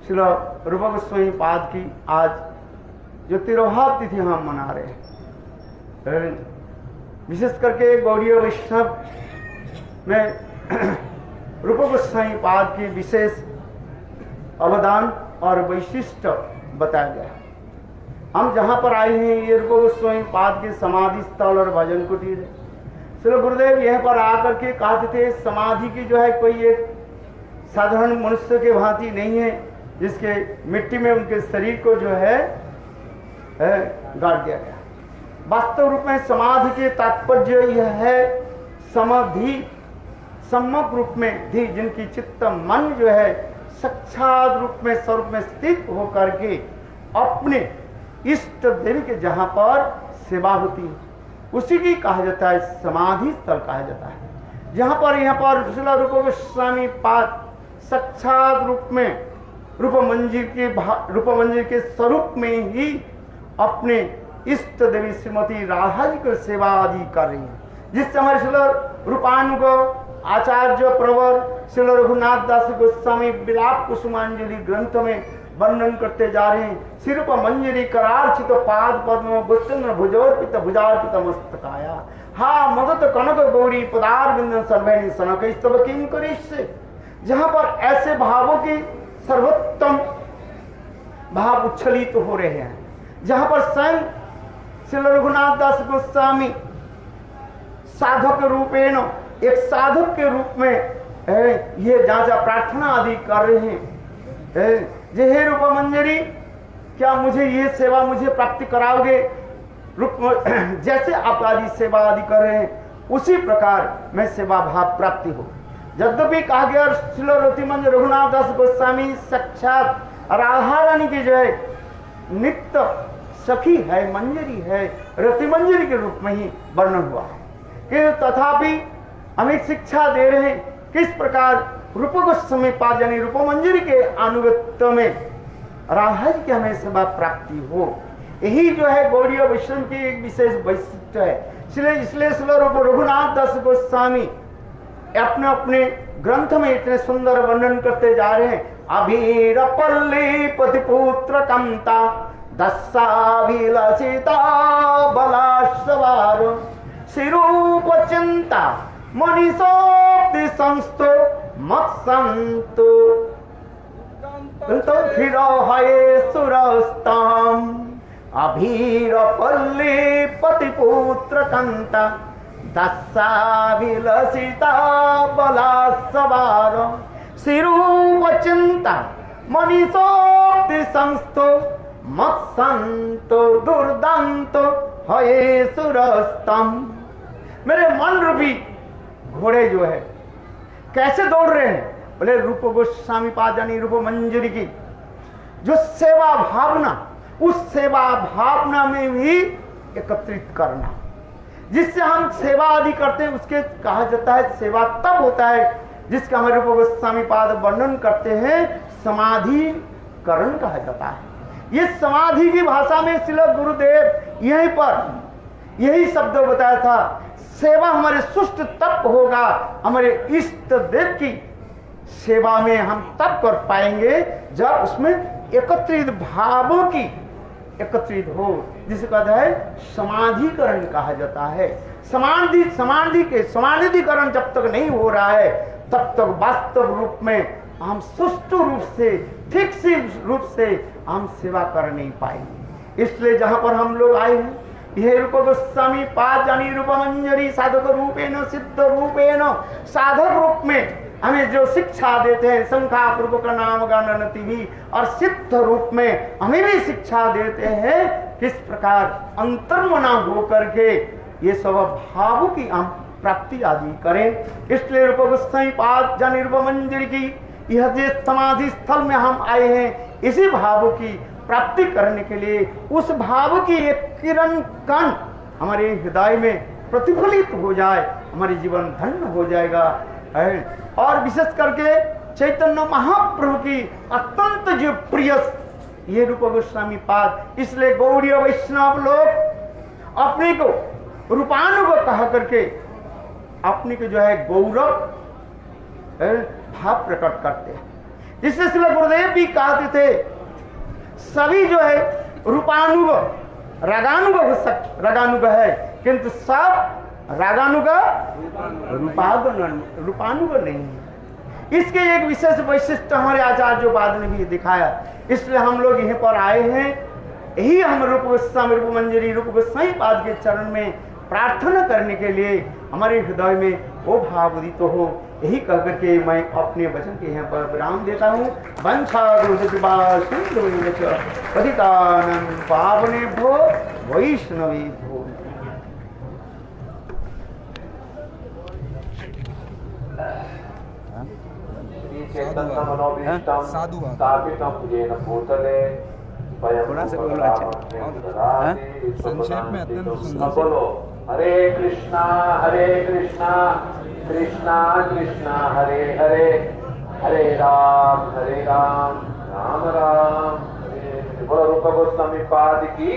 श्रील रूप गोस्वामी पाद की आज जो तिरोहा तिथि हम मना रहे हैं, विशेष करके गौड़ीय वैष्णव में रूप गोस्वामी पाद की विशेष अवदान और वैशिष्ट बताया गया है। हम जहाँ पर आए हैं ये रूप गोस्वामी पाद के समाधि स्थल और भजन कुटीर है। श्री गुरुदेव यहाँ पर आकर के कहते थे समाधि की जो है कोई एक साधारण मनुष्य के भांति नहीं है जिसके मिट्टी में उनके शरीर को जो है गाड़ दिया गया। वास्तव रूप में समाधि के तात्पर्य यह है समाधि सम्यक रूप में धी, जिनकी चित्त मन जो है साक्षात रूप में स्वरूप में स्थित होकर के अपने इष्ट देवी के जहाँ पर सेवा होती है उसी की कहा जाता है समाधि स्थल कहा जाता है। जहाँ पर यहाँ पर श्रील रूप गोस्वामी पाद साक्षात रूप में रूप मंदिर के स्वरूप में ही अपने इष्ट देवी श्रीमती राधा जी को सेवा आदि कर रही है, जिससे हमारे श्रील रूपानुग आचार्य प्रवर श्रील रघुनाथ दास गोस्वामी विलाप कुसुमांजलि ग्रंथ में वर्णन करते जा रहे हैं। श्री रूप मंजरी करार्चित पाद पद्म गोचंद्र भुजोर्पित भुजार्पित मस्तकाया हा मदत कनक गौरी पदार बिंदन सर्वैनी सनक स्तव किम करिष्ये। जहां पर ऐसे भावों की सर्वोत्तम भाव उच्छलित हो रहे हैं, जहां पर स्वयं श्री रघुनाथ दास गोस्वामी साधक रूपेण एक साधक के रूप में ये जहाँ प्रार्थना आदि कर रहे हैं, जे हे रूप मंजरी क्या मुझे ये सेवा मुझे प्राप्ति कराओगे। रूप जैसे आप आदि सेवा आदि कर रहे हैं उसी प्रकार मैं सेवा भाव प्राप्ति हो। यद्यपि कहा गया श्रील रतिमंज रघुनाथ दास गोस्वामी साक्षात राधा रानी की जो है नित्य सखी है, मंजरी है, रतिमंजरी के रूप में ही वर्णन हुआ है कि तथापि हमें शिक्षा दे रहे हैं किस प्रकार रूप गोस्वामी पाद यानी रूप मंजरी के अनुगत्य में राधा जी की हमें सेवा प्राप्ति हो। यही जो है गौड़ीय वैष्णव की एक विशेष वैशिष्ट है। इसलिए रूप रघुनाथ दास गोस्वामी अपने अपने ग्रंथ में इतने सुंदर वर्णन करते जा रहे हैं। अभीर पल्ली पतिपुत्र कंता दस्साभिलसिता बलाश्वार शिरूप चिंता मनीषोक्ति संस्तो मत्संतो तो फिरो हये सुरस्ताम अभीर पल्ली पतिपुत्र कंता दस्साभिलसिता बलासवार शिरूप चिंता मनीषोक्ति संस्तो मत्संतो दुर्दांतो हये सुरस्तम। मेरे मन रूपी घोड़े जो है कैसे दौड़ रहे हैं, बोले रूप गोस्वामी पाद यानी रूप मंजरी की जो सेवा भावना, उस सेवा भावना में भी एकत्रित करना, जिससे हम सेवा आदि करते हैं उसके कहा जाता है सेवा तब होता है जिसका हमारे रूप गोस्वामी पाद वर्णन करते हैं समाधिकरण कहा जाता है। ये समाधि की भाषा में श्रील गुरुदेव यहीं पर यही शब्द बताया था, सेवा हमारे सुष्ट तब होगा, हमारे इष्ट देव की सेवा में हम तब कर पाएंगे जब उसमें एकत्रित भावों की एकत्रित हो, जिसे कहता है समाधिकरण कहा जाता है। समाधिकरण जब तक नहीं हो रहा है तब तक वास्तव रूप में हम सुष्ट रूप से ठीक से रूप से हम सेवा कर नहीं पाएंगे। इसलिए जहां पर हम लोग आए हैं यह रूप गोस्वामी पाद यानी रूप मंजरी साधक रूपेण सिद्ध रूपेण साधक रूप में हमें जो शिक्षा देते हैं शंखा पूर्वक नाम गणनति भी, और सिद्ध रूप में हमें भी शिक्षा देते हैं किस प्रकार अंतर्मना होकर के ये सब भावों की हम प्राप्ति आदि करें। इसलिए रूप गोस्वामी पाद यानी रूप मंजरी की यह जिस समाधि स्थल में हम आए हैं इसी भाव की प्राप्ति करने के लिए उस भाव की एक किरण कण हमारे हृदय में प्रतिफलित हो जाए, हमारे जीवन धन्य हो जाएगा। और विशेष करके चैतन्य महाप्रभु की अत्यंत जो प्रिय ये रूप गोस्वामी पाद, इसलिए गौड़ीय वैष्णव लोग अपने को रूपानुग कहा करके अपने को जो है गौरव भाव प्रकट करते हैं इसलिए श्री गुरुदेव भी कहते थे सभी जो है रूपानुग रागानुग हो रागानुग है, किंतु सब रागानुग रूपानुग नहीं है। इसके एक विशेष वैशिष्ट हमारे आचार्य बाद ने भी दिखाया, इसलिए हम लोग यहीं पर आए हैं। यही हम रूप गोस्वामी रूप मंजरी रूप गोस्वामी पाद के चरण में प्रार्थना करने के लिए हमारे हृदय में वो भाव उदित तो हो। यही कह करके मैं अपने वचन के यहाँ पर विराम देता हूँ। वंशा पतितानं पावनेभ्यो वैष्णवेभ्यो। थोड़ा सा बोलो। अच्छा संक्षेप में अत्यंत बोलो हरे कृष्णा कृष्णा कृष्णा हरे हरे, हरे राम राम राम हरे। बोलो रूप गोस्वामी पाद की।